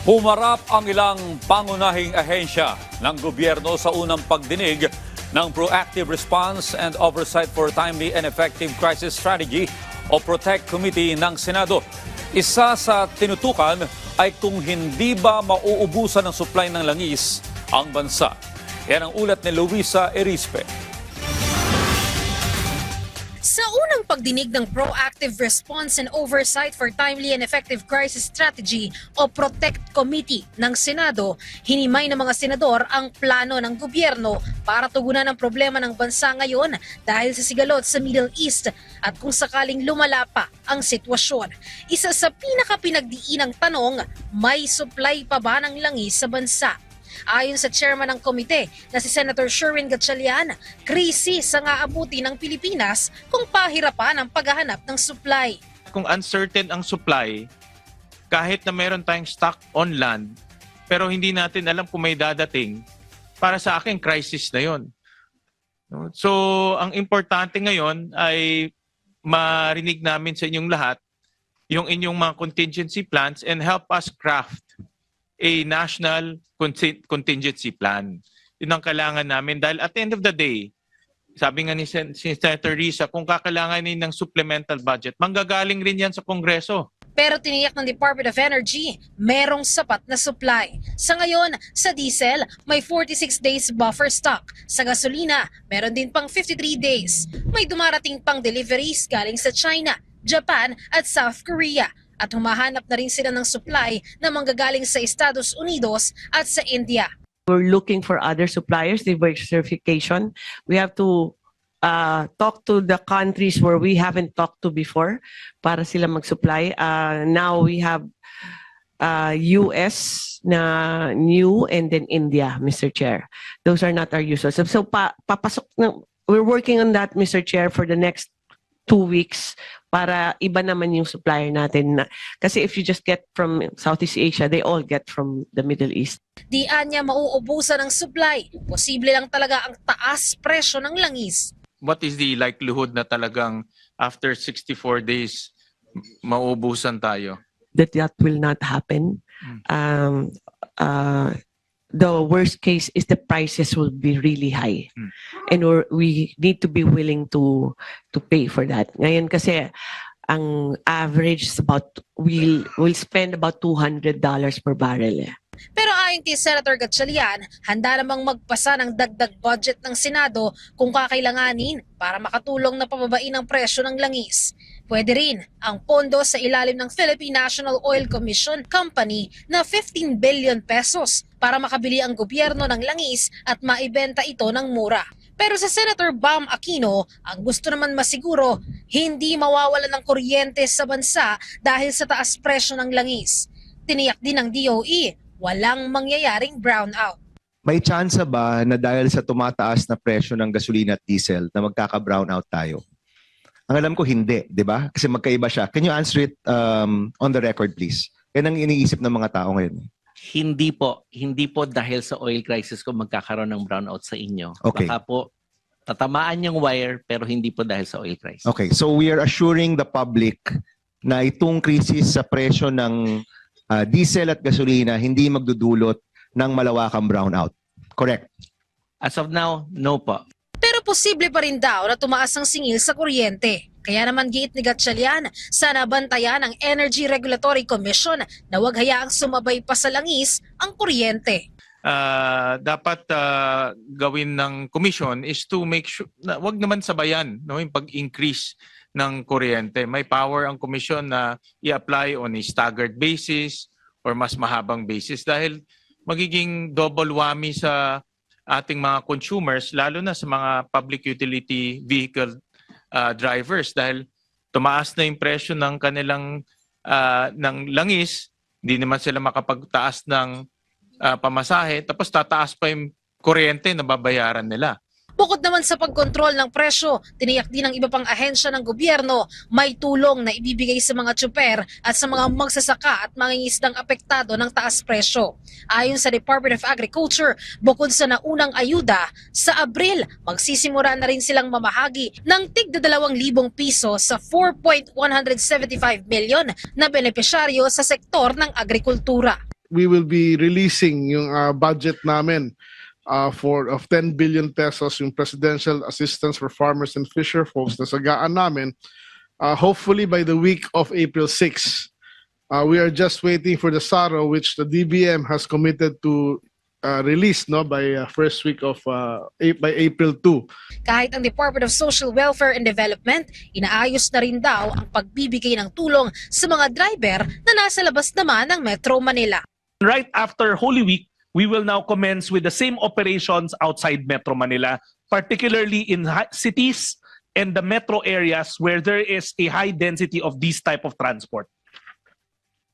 Humarap ang ilang pangunahing ahensya ng gobyerno sa unang pagdinig ng Proactive Response and Oversight for Timely and Effective Crisis Strategy o PROTECT Committee ng Senado. Isa sa tinutukan ay kung hindi ba mauubusan ng supply ng langis ang bansa. Yan ang ulat ni Luisa Erispe. Sa unang pagdinig ng Proactive Response and Oversight for Timely and Effective Crisis Strategy o PROTECT Committee ng Senado, hinimay ng mga senador ang plano ng gobyerno para tugunan ang problema ng bansa ngayon dahil sa sigalot sa Middle East at kung sakaling lumala pa ang sitwasyon. Isa sa pinakapinagdiinang tanong, may supply pa ba ng langis sa bansa? Ayon sa chairman ng komite na si Senator Sherwin Gatchalian, krisis ang aabuti ng Pilipinas kung pahirapan ang paghahanap ng supply. Kung uncertain ang supply, kahit na meron tayong stock on land, pero hindi natin alam kung may dadating, para sa akin, crisis na yon. So, ang importante ngayon ay marinig namin sa inyong lahat yung inyong mga contingency plans and help us craft a national contingency plan. Yun ang kailangan namin dahil at the end of the day, sabi nga ni Senator Risa, kung kakailanganin ng supplemental budget, manggagaling rin yan sa Kongreso. Pero tiniyak ng Department of Energy, merong sapat na supply. Sa ngayon, sa diesel, may 46 days buffer stock. Sa gasolina, meron din pang 53 days. May dumarating pang deliveries galing sa China, Japan at South Korea. At humahanap na rin sila ng supply na manggagaling sa Estados Unidos at sa India. We're looking for other suppliers, diversification. We have to talk to the countries where we haven't talked to before para sila mag-supply. Now we have US na new and then India, Mr. Chair. Those are not our usual. So papasok na, we're working on that, Mr. Chair, for the next 2 weeks para iba naman yung supplier natin. Kasi if you just get from Southeast Asia, they all get from the Middle East. Di anya mauubusan ng supply. Posible lang talaga ang taas presyo ng langis. What is the likelihood na talagang after 64 days, mauubusan tayo? That will not happen. The worst case is the prices will be really high. And we need to be willing to pay for that. Ngayon kasi ang average is about we'll spend about $200 per barrel. Pero ayon kay Senator Gatchalian, handa namang magpasa ng dagdag budget ng Senado kung kakailanganin para makatulong na pababain ang presyo ng langis. Pwede rin ang pondo sa ilalim ng Philippine National Oil Commission Company na 15 billion pesos para makabili ang gobyerno ng langis at maibenta ito ng mura. Pero sa Senator Bam Aquino, ang gusto naman masiguro, hindi mawawala ng kuryente sa bansa dahil sa taas presyo ng langis. Tiniyak din ng DOE, walang mangyayaring brownout. May chance ba na dahil sa tumataas na presyo ng gasolina at diesel na magkaka-brownout tayo? Ang alam ko hindi, di ba? Kasi magkaiba siya. Can you answer it on the record, please? Yan ang iniisip ng mga tao ngayon. Hindi po dahil sa oil crisis ko magkakaroon ng brownout sa inyo. Okay. Baka po tatamaan yung wire pero hindi po dahil sa oil crisis. Okay, so we are assuring the public na itong krisis sa presyo ng diesel at gasolina hindi magdudulot ng malawakang brownout. Correct? As of now, no po. Pero posible pa rin daw na tumaas ang singil sa kuryente. Kaya naman giit ni Gatchalian, sana bantayan ng Energy Regulatory Commission na huwag hayaang sumabay pa sa langis ang kuryente. Dapat gawin ng commission is to make sure na wag naman sabayan yung pag-increase ng kuryente. May power ang commission na i-apply on a staggered basis or mas mahabang basis dahil magiging double whammy sa ating mga consumers, lalo na sa mga public utility vehicle drivers dahil tumaas na yung presyo ng kanilang ng langis, hindi naman sila makapagtaas ng pamasahe, tapos tataas pa yung kuryente na babayaran nila. Bukod naman sa pagkontrol ng presyo, tiniyak din ng iba pang ahensya ng gobyerno may tulong na ibibigay sa mga tsuper at sa mga magsasaka at mangingisdang apektado ng taas presyo. Ayon sa Department of Agriculture, bukod sa naunang ayuda, sa Abril magsisimula na rin silang mamahagi ng tig 2,000 piso sa 4.175 million na benepisyaryo sa sektor ng agrikultura. we will be releasing yung budget namin of 10 billion pesos yung presidential assistance for farmers and fisher folks na sagaan namin hopefully by the week of April 6. We are just waiting for the SARO which the DBM has committed to release by first week of by April 2. Kahit ang Department of Social Welfare and Development, inaayos na rin daw ang pagbibigay ng tulong sa mga driver na nasa labas naman ng Metro Manila. Right after Holy Week, we will now commence with the same operations outside Metro Manila, particularly in cities and the metro areas where there is a high density of this type of transport.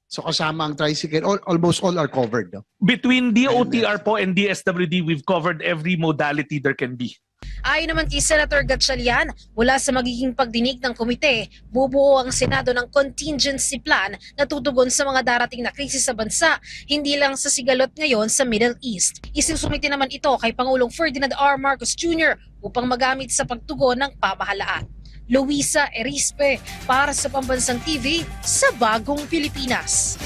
So kasama ang tricycle, almost all are covered. No? Between DOTR po and DSWD, we've covered every modality there can be. Ayon naman kay Senator Gatchalian, mula sa magiging pagdinig ng komite, bubuo ang Senado ng contingency plan na tutugon sa mga darating na krisis sa bansa, hindi lang sa sigalot ngayon sa Middle East. Isusumite naman ito kay Pangulong Ferdinand R. Marcos Jr. upang magamit sa pagtugon ng pamahalaan. Luisa Erispe para sa Pambansang TV sa Bagong Pilipinas.